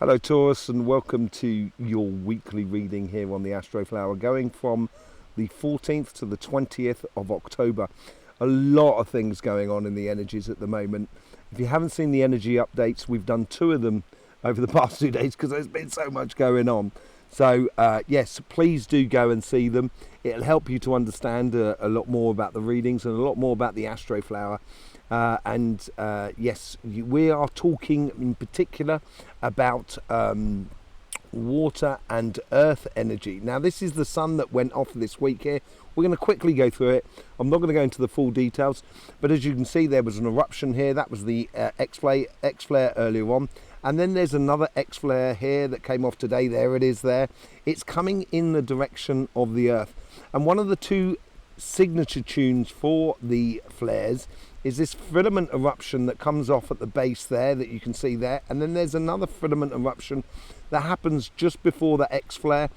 Hello Taurus, and welcome to your weekly reading here on the Astroflower, going from the 14th to the 20th of October. A lot of things going on in the energies at the moment. If you haven't seen the energy updates, we've done two of them over the past 2 days because there's been so much going on. So yes, please do go and see them. It'll help you to understand a lot more about the readings and a lot more about the Astroflower. Yes, we are talking in particular about water and earth energy. Now, this is the sun that went off this week here. We're going to quickly go through it. I'm not going to go into the full details, but as you can see, there was an eruption here. That was the X-flare earlier on. And then there's another X-flare here that came off today. There it is there. It's coming in the direction of the Earth. And one of the two signature tunes for the flares is this filament eruption that comes off at the base there that you can see there. And then there's another filament eruption that happens just before the X-flare,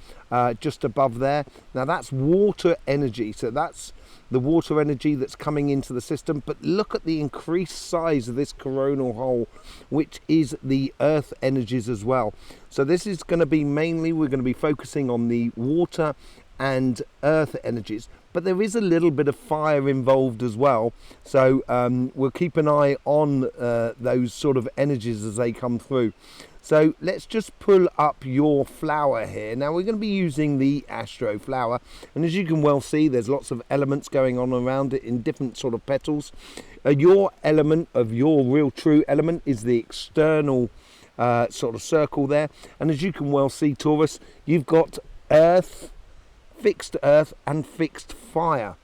just above there. Now that's water energy. So that's the water energy that's coming into the system. But look at the increased size of this coronal hole, which is the earth energies as well. So this is going to be mainly, we're going to be focusing on the water and earth energies, but there is a little bit of fire involved as well. So we'll keep an eye on those sort of energies as they come through. So let's just pull up your flower here. Now we're going to be using the Astroflower, and as you can well see, there's lots of elements going on around it in different sort of petals. Your element of your real true element is the external sort of circle there, and as you can well see, Taurus, you've got earth, fixed earth and fixed fire.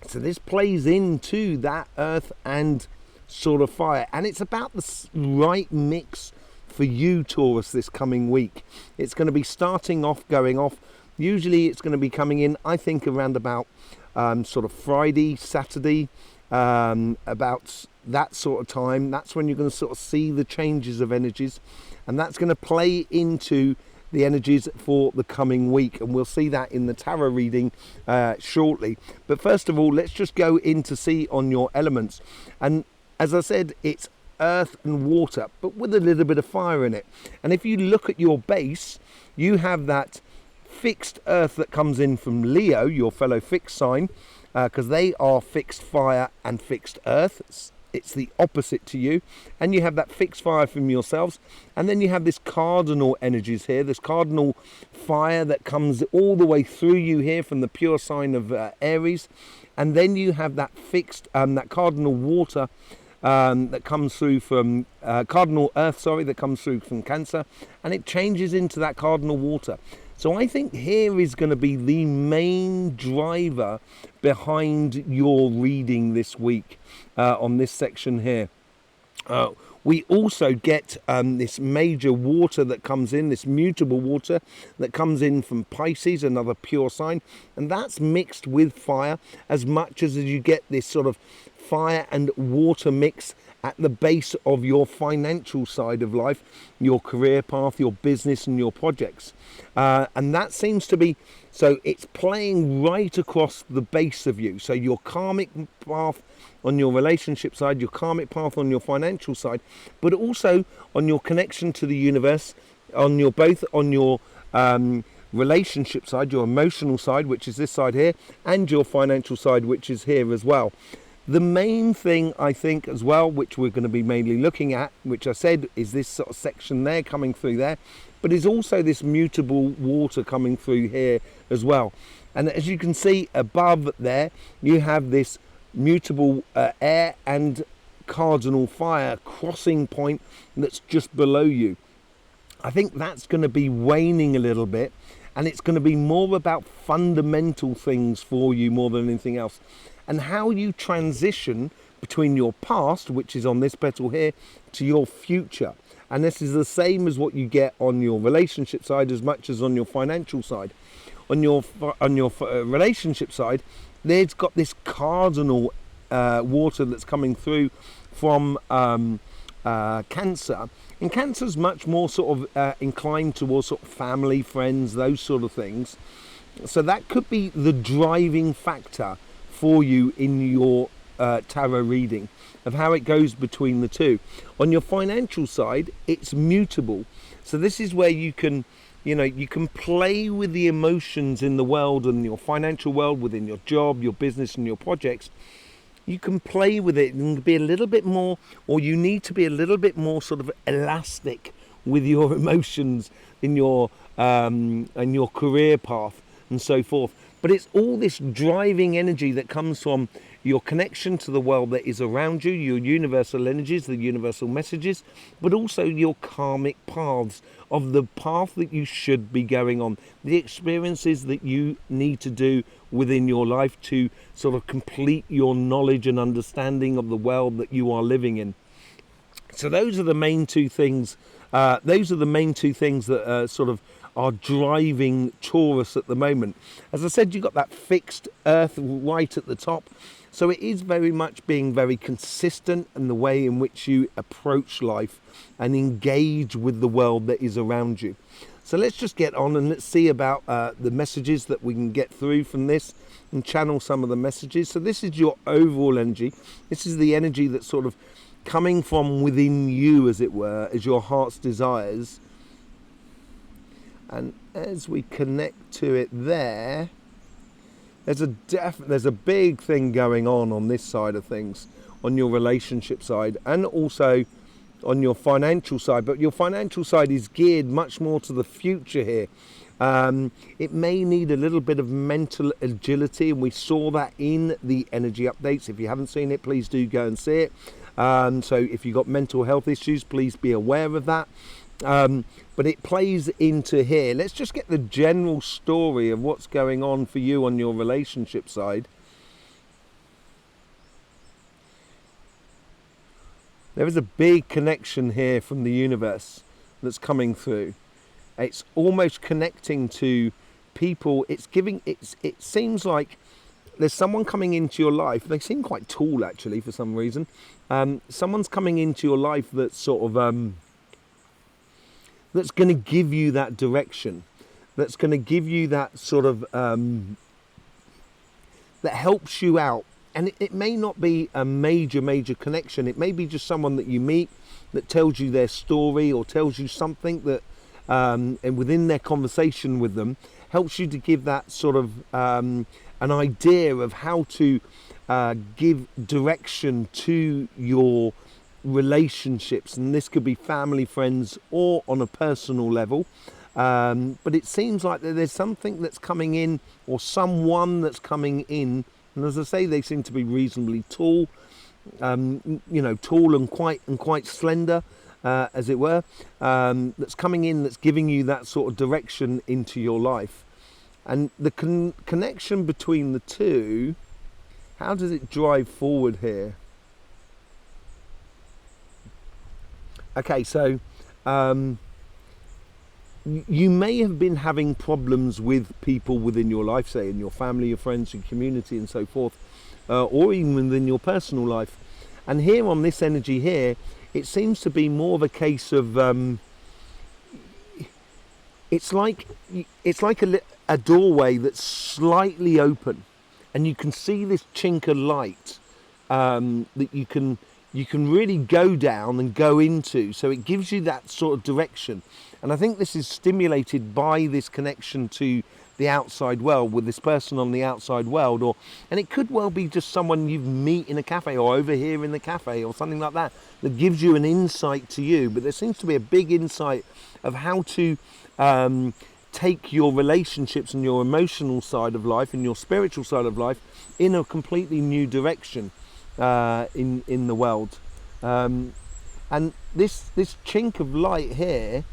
So this plays into that earth and sort of fire, and it's about the right mix for you, Taurus, this coming week. It's going to be starting off, going off. Usually it's going to be coming in, I think, around about sort of Friday, Saturday, about that sort of time. That's when you're going to sort of see the changes of energies, and that's going to play into the energies for the coming week, and we'll see that in the tarot reading shortly. But first of all, let's just go in to see on your elements. And as I said, it's earth and water, but with a little bit of fire in it. And if you look at your base, you have that fixed earth that comes in from Leo, your fellow fixed sign, because they are fixed fire and fixed earth. It's the opposite to you. And you have that fixed fire from yourselves, and then you have this cardinal energies here, this cardinal fire that comes all the way through you here from the pure sign of Aries. And then you have that fixed that cardinal water that comes through from cardinal earth, that comes through from Cancer, and it changes into that cardinal water. So I think here is going to be the main driver behind your reading this week on this section here. We also get this major water that comes in, this mutable water that comes in from Pisces, another pure sign, and that's mixed with fire, as much as you get this sort of fire and water mix at the base of your financial side of life, your career path, your business and your projects. And that seems to be, so it's playing right across the base of you. So your karmic path on your relationship side, your karmic path on your financial side, but also on your connection to the universe, on your both on your relationship side, your emotional side, which is this side here, and your financial side, which is here as well. The main thing, I think, as well, which we're going to be mainly looking at, which I said is this sort of section there coming through there, but is also this mutable water coming through here as well. And as you can see above there, you have this mutable air and cardinal fire crossing point that's just below you. I think that's going to be waning a little bit, and it's going to be more about fundamental things for you more than anything else, and how you transition between your past, which is on this petal here, to your future. And this is the same as what you get on your relationship side as much as on your financial side. On your relationship side, there's got this cardinal water that's coming through from Cancer. And Cancer's much more sort of inclined towards sort of family, friends, those sort of things. So that could be the driving factor for you in your tarot reading, of how it goes between the two. On your financial side, it's mutable. So this is where you can, you can play with the emotions in the world and your financial world, within your job, your business and your projects. You can play with it and be a little bit more, or you need to be a little bit more sort of elastic with your emotions in your and your career path and so forth. But it's all this driving energy that comes from your connection to the world that is around you, your universal energies, the universal messages, but also your karmic paths of the path that you should be going on, the experiences that you need to do within your life to sort of complete your knowledge and understanding of the world that you are living in. So those are the main two things. That sort of are driving Taurus at the moment. As I said, you've got that fixed earth right at the top. So it is very much being very consistent in the way in which you approach life and engage with the world that is around you. So let's just get on and let's see about the messages that we can get through from this and channel some of the messages. So this is your overall energy. This is the energy that's sort of coming from within you, as it were, as your heart's desires. And as we connect to it there's a big thing going on this side of things, on your relationship side and also on your financial side. But your financial side is geared much more to the future here. It may need a little bit of mental agility, and we saw that in the energy updates. If you haven't seen it, please do go and see it. So if you've got mental health issues, please be aware of that. But it plays into here. Let's just get the general story of what's going on for you on your relationship side. There is a big connection here from the universe that's coming through. It's almost connecting to people. It seems like there's someone coming into your life. They seem quite tall, actually, for some reason. Someone's coming into your life that's sort of that's going to give you that direction, that's going to give you that sort of that helps you out. And it may not be a major connection. It may be just someone that you meet that tells you their story or tells you something that and within their conversation with them helps you to give that sort of an idea of how to give direction to your relationships. And this could be family, friends, or on a personal level. But it seems like there's something that's coming in, or someone that's coming in. And as I say, they seem to be reasonably tall, tall and quite slender, as it were. That's coming in, that's giving you that sort of direction into your life. And the connection between the two, how does it drive forward here? Okay, so you may have been having problems with people within your life, say in your family, your friends, your community and so forth, or even within your personal life. And here on this energy here, it seems to be more of a case of it's like a doorway that's slightly open, and you can see this chink of light that you can really go down and go into. So it gives you that sort of direction. And I think this is stimulated by this connection to the outside world with this person on the outside world, and it could well be just someone you meet in a cafe or over here in the cafe or something like that gives you an insight to you. But there seems to be a big insight of how to take your relationships and your emotional side of life and your spiritual side of life in a completely new direction in the world. And this chink of light here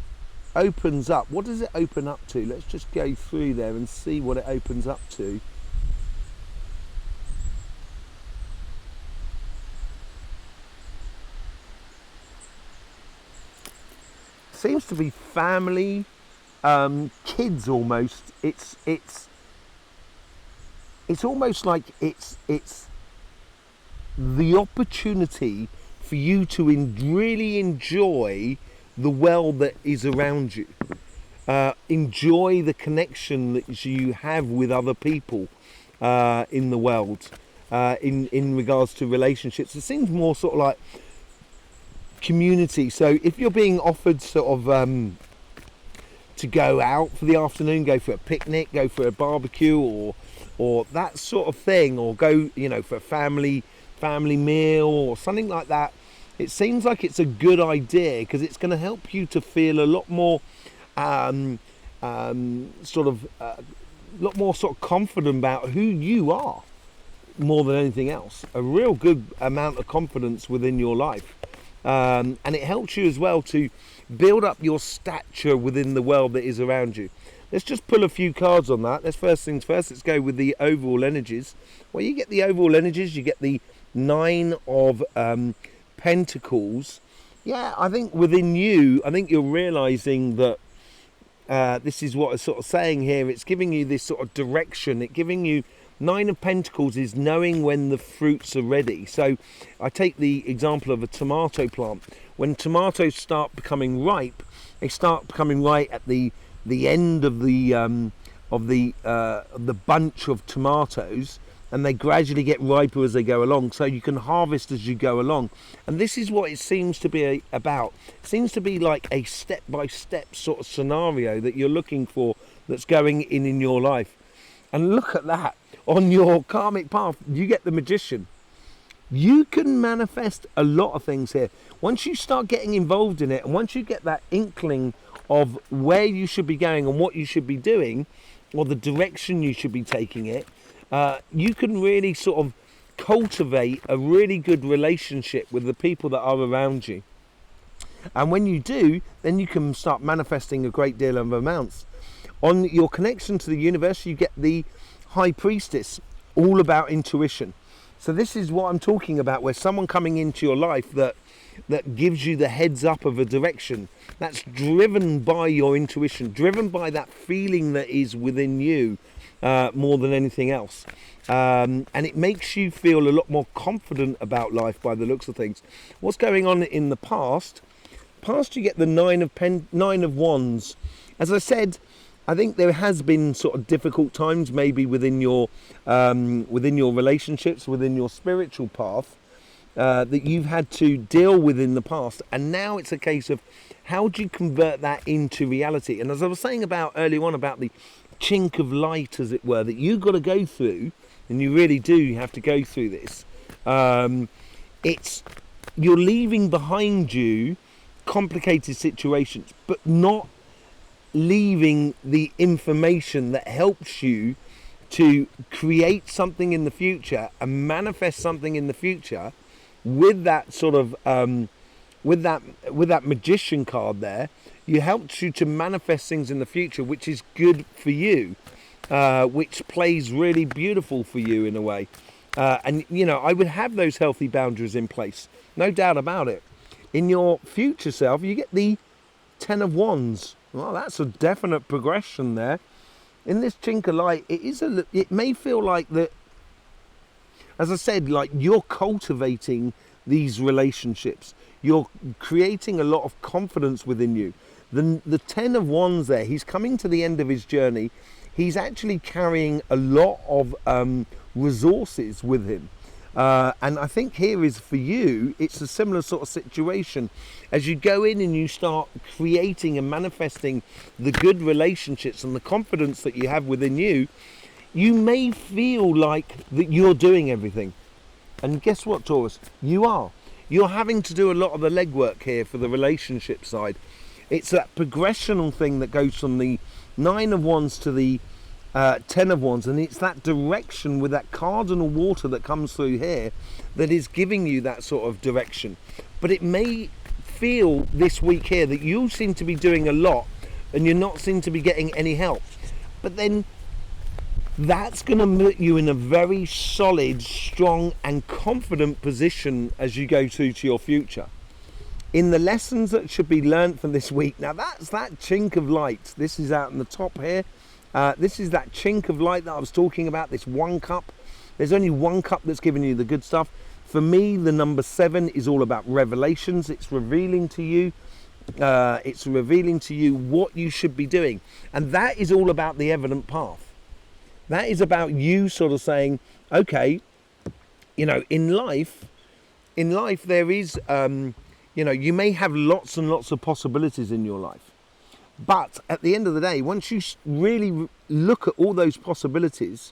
opens up. What does it open up to? Let's just go through there and see what it opens up to. Seems to be family, kids almost. It's almost like it's the opportunity for you to really enjoy the world that is around you. Enjoy the connection that you have with other people in the world. in regards to relationships. It seems more sort of like community. So if you're being offered sort of to go out for the afternoon, go for a picnic, go for a barbecue, or that sort of thing, or go, you know, for a family meal or something like that, it seems like it's a good idea, because it's going to help you to feel a lot more sort of confident about who you are, more than anything else. A real good amount of confidence within your life, and it helps you as well to build up your stature within the world that is around you. Let's just pull a few cards on that. Let's first things first, let's go with the overall energies. Well, you get the overall energies, you get the 9 of Pentacles. Yeah, I think within you, I think you're realizing that this is what I'm sort of saying here. It's giving you this sort of direction. It's giving you 9 of Pentacles is knowing when the fruits are ready. So I take the example of a tomato plant. When tomatoes start becoming ripe, they start becoming ripe at the end of the bunch of tomatoes, and they gradually get riper as they go along, so you can harvest as you go along. And this is what it seems to be about. It seems to be like a step-by-step sort of scenario that you're looking for, that's going in your life. And look at that. On your karmic path, you get the Magician. You can manifest a lot of things here. Once you start getting involved in it, and once you get that inkling of where you should be going and what you should be doing, or the direction you should be taking it, you can really sort of cultivate a really good relationship with the people that are around you. And when you do, then you can start manifesting a great deal of amounts. On your connection to the universe, you get the High Priestess, all about intuition. So this is what I'm talking about, where someone coming into your life that gives you the heads up of a direction that's driven by your intuition, driven by that feeling that is within you, more than anything else. And it makes you feel a lot more confident about life by the looks of things. What's going on in the past? You get the 9 of Wands. As I said, I think there has been sort of difficult times maybe within your relationships, within your spiritual path, that you've had to deal with in the past. And now it's a case of how do you convert that into reality? And as I was saying about earlier on about the chink of light, as it were, that you've got to go through, and you really do have to go through this. It's you're leaving behind you complicated situations, but not leaving the information that helps you to create something in the future and manifest something in the future with that sort of with that Magician card there. You helps you to manifest things in the future, which is good for you, which plays really beautiful for you in a way. And you know, I would have those healthy boundaries in place, no doubt about it. In your future self, you get the 10 of Wands. Well, that's a definite progression there. In this chink of light, it may feel like that, as I said, like you're cultivating these relationships. You're creating a lot of confidence within you. The 10 of Wands there, he's coming to the end of his journey. He's actually carrying a lot of resources with him. And I think here is for you, it's a similar sort of situation. As you go in and you start creating and manifesting the good relationships and the confidence that you have within you, you may feel like that you're doing everything. And guess what, Taurus? You are. You're having to do a lot of the legwork here for the relationship side. It's that progressional thing that goes from the 9 of Wands to the 10 of Wands, and it's that direction with that cardinal water that comes through here that is giving you that sort of direction. But it may feel this week here that you seem to be doing a lot and you're not seem to be getting any help, but then that's going to put you in a very solid, strong and confident position as you go through to your future. In the lessons that should be learned from this week, now that's that chink of light. This is out in the top here. This is that chink of light that I was talking about, this 1 cup. There's only 1 cup that's giving you the good stuff. For me, the number 7 is all about revelations. It's revealing to you. It's revealing to you what you should be doing. And that is all about the evident path. That is about you sort of saying, okay, you know, in life there is, you know, you may have lots and lots of possibilities in your life, but at the end of the day, once you really look at all those possibilities,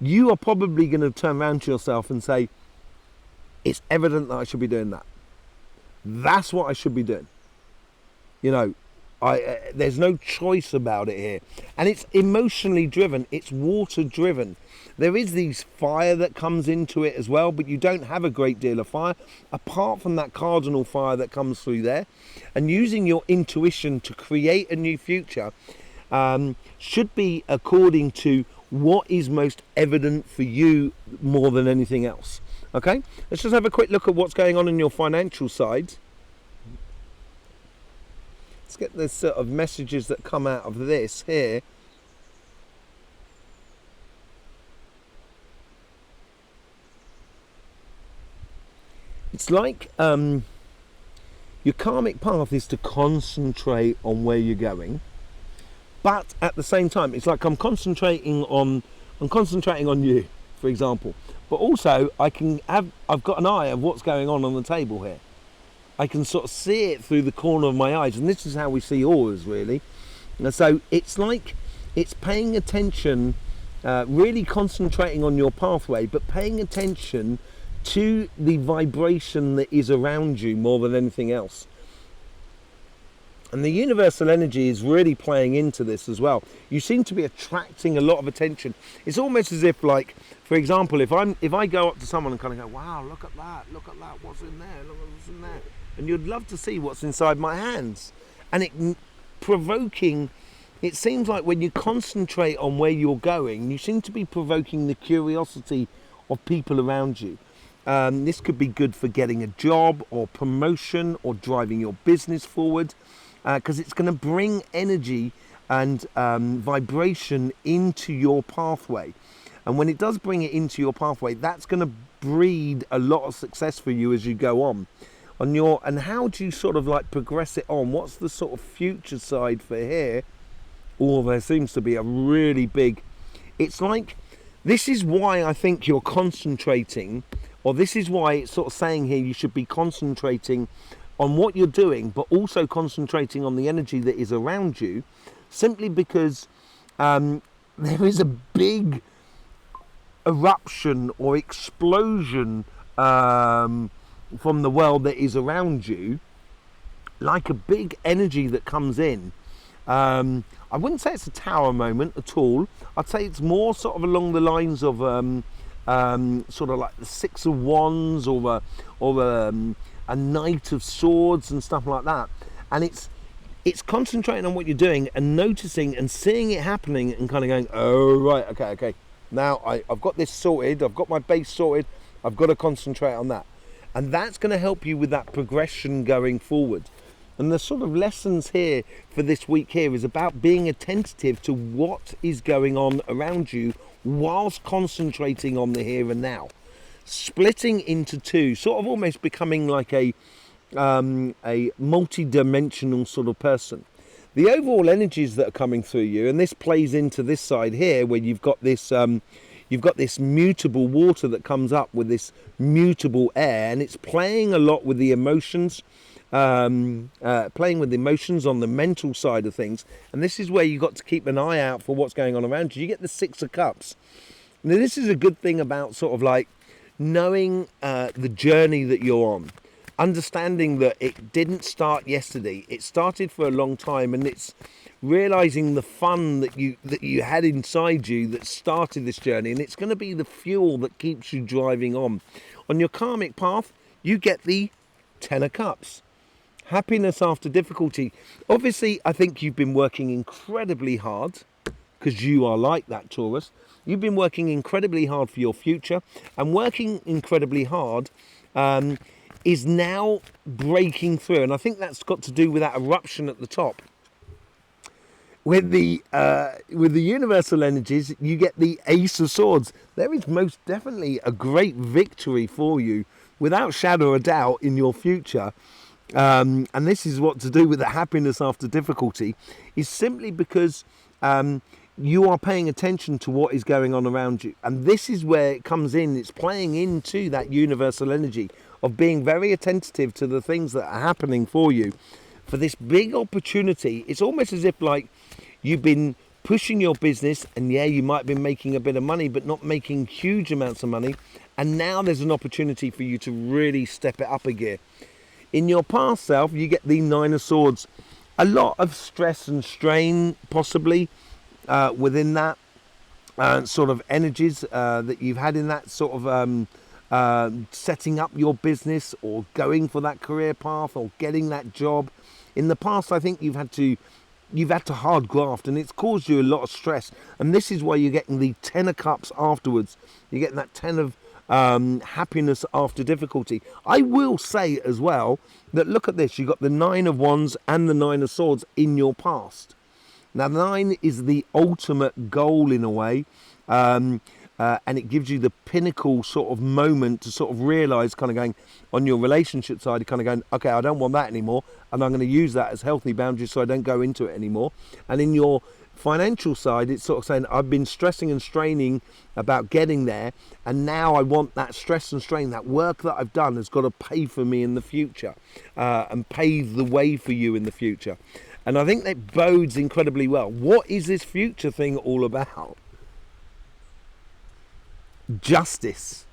you are probably going to turn around to yourself and say, it's evident that I should be doing that. That's what I should be doing. You know, there's no choice about it here. And it's emotionally driven. It's water driven. There is this fire that comes into it as well, but you don't have a great deal of fire apart from that cardinal fire that comes through there. And using your intuition to create a new future should be according to what is most evident for you more than anything else. Okay, let's just have a quick look at what's going on your financial side. Let's get the sort of messages that come out of this here. It's like your karmic path is to concentrate on where you're going, but at the same time, it's like I'm concentrating on you, for example. But also, I've got an eye of what's going on the table here. I can sort of see it through the corner of my eyes, and this is how we see auras, really. And so it's like it's paying attention, really concentrating on your pathway, but paying attention to the vibration that is around you more than anything else. And the universal energy is really playing into this as well. You seem to be attracting a lot of attention. It's almost as if, like, for example, if I go up to someone and kind of go, wow, look at that, what's in there, look at what's in there. And you'd love to see what's inside my hands. And it seems like when you concentrate on where you're going, you seem to be provoking the curiosity of people around you. This could be good for getting a job or promotion or driving your business forward, because it's going to bring energy and vibration into your pathway. And when it does bring it into your pathway, that's going to breed a lot of success for you as you go on. And how do you sort of like progress it on? What's the sort of future side for here? Oh, there seems to be a really big... It's like, this is why I think you're concentrating, or this is why it's sort of saying here you should be concentrating on what you're doing, but also concentrating on the energy that is around you, simply because there is a big eruption or explosion from the world that is around you, like a big energy that comes in. I wouldn't say it's a tower moment at all. I'd say it's more sort of along the lines of sort of like the Six of Wands or a Knight of Swords and stuff like that. And it's concentrating on what you're doing and noticing and seeing it happening and kind of going, oh right, okay. Now I've got this sorted. I've got my base sorted. I've got to concentrate on that. And that's going to help you with that progression going forward. And the sort of lessons here for this week here is about being attentive to what is going on around you whilst concentrating on the here and now. Splitting into two, sort of almost becoming like a multi-dimensional sort of person. The overall energies that are coming through you, and this plays into this side here where you've got this mutable water that comes up with this mutable air, and it's playing a lot with the emotions, playing with the emotions on the mental side of things. And this is where you've got to keep an eye out for what's going on around you. You get the Six of Cups. Now this is a good thing about sort of like knowing the journey that you're on, understanding that it didn't start yesterday, it started for a long time, and it's realizing the fun that you had inside you that started this journey, and it's going to be the fuel that keeps you driving on your karmic path. You get the Ten of Cups, happiness after difficulty. Obviously, I think you've been working incredibly hard, because you are like that, Taurus. You've been working incredibly hard for your future, and working incredibly hard is now breaking through. And I think that's got to do with that eruption at the top. With the universal energies, you get the Ace of Swords. There is most definitely a great victory for you, without shadow of doubt, in your future. And this is what to do with the happiness after difficulty, is simply because you are paying attention to what is going on around you. And this is where it comes in. It's playing into that universal energy of being very attentive to the things that are happening for you. For this big opportunity, it's almost as if like you've been pushing your business, and yeah, you might have been making a bit of money, but not making huge amounts of money. And now there's an opportunity for you to really step it up a gear. In your past self, you get the Nine of Swords. A lot of stress and strain, possibly, within that sort of energies that you've had in that sort of setting up your business or going for that career path or getting that job. In the past, I think you've had to hard graft, and it's caused you a lot of stress. And this is why you're getting the Ten of Cups afterwards. You're getting that Ten of happiness after difficulty. I will say as well that look at this. You've got the Nine of Wands and the Nine of Swords in your past. Now, 9 is the ultimate goal in a way. And it gives you the pinnacle sort of moment to sort of realise, kind of going on your relationship side, kind of going, okay, I don't want that anymore, and I'm going to use that as healthy boundaries so I don't go into it anymore. And in your financial side, it's sort of saying, I've been stressing and straining about getting there, and now I want that stress and strain, that work that I've done has got to pay for me in the future, and pave the way for you in the future. And I think that bodes incredibly well. What is this future thing all about? Justice.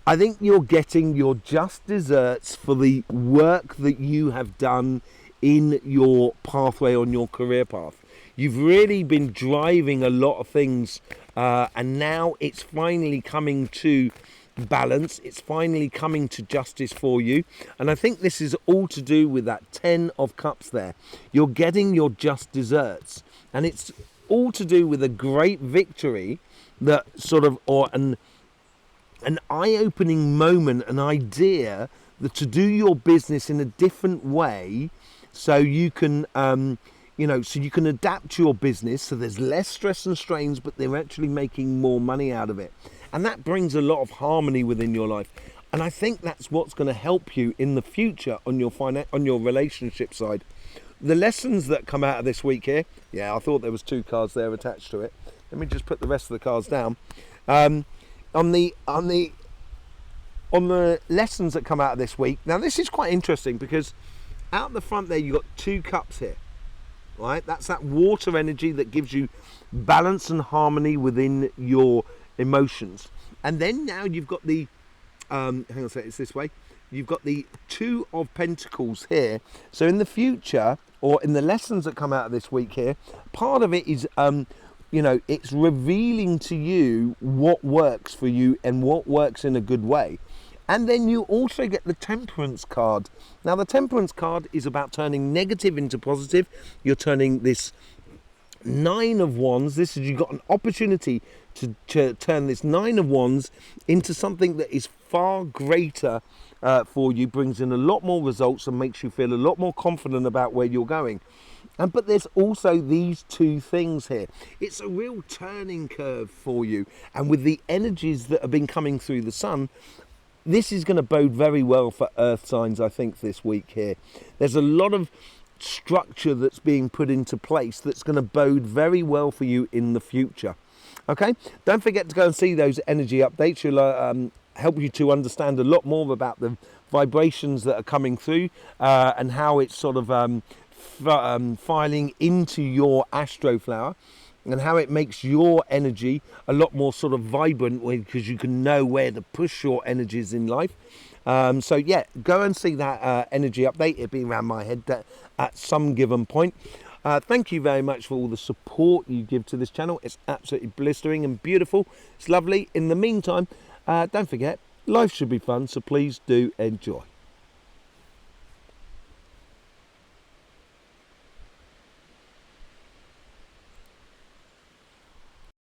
I think you're getting your just desserts for the work that you have done in your pathway on your career path. You've really been driving a lot of things, and now it's finally coming to balance. It's finally coming to justice for you. And I think this is all to do with that 10 of Cups there. You're getting your just desserts, and it's all to do with a great victory that sort of, or an eye-opening moment, an idea that to do your business in a different way, so you can so you can adapt your business so there's less stress and strains, but they're actually making more money out of it. And that brings a lot of harmony within your life. And I think that's what's going to help you in the future on your relationship side. The lessons that come out of this week here, yeah, I thought there was 2 cards there attached to it. Let me just put the rest of the cards down. On the lessons that come out of this week. Now, this is quite interesting because out the front there, you've got 2 cups here. Right? That's that water energy that gives you balance and harmony within your emotions. And then now you've got the, hang on a second, it's this way. You've got the 2 of Pentacles here. So in the future, or in the lessons that come out of this week here, part of it is, it's revealing to you what works for you and what works in a good way. And then you also get the Temperance card. Now, the Temperance card is about turning negative into positive. You're turning this 9 of Wands. This is, you've got an opportunity to turn this 9 of Wands into something that is far greater for you, brings in a lot more results and makes you feel a lot more confident about where you're going. But there's also these 2 things here. It's a real turning curve for you. And with the energies that have been coming through the sun, this is going to bode very well for earth signs, I think, this week here. There's a lot of structure that's being put into place that's going to bode very well for you in the future. Okay? Don't forget to go and see those energy updates. You'll help you to understand a lot more about the vibrations that are coming through and how it's sort of filing into your Astroflower, and how it makes your energy a lot more sort of vibrant, because you can know where to push your energies in life. So yeah, go and see that energy update. It'll be around my head at some given point. Thank you very much for all the support you give to this channel. It's absolutely blistering and beautiful. It's lovely. In the meantime, don't forget, life should be fun, so please do enjoy.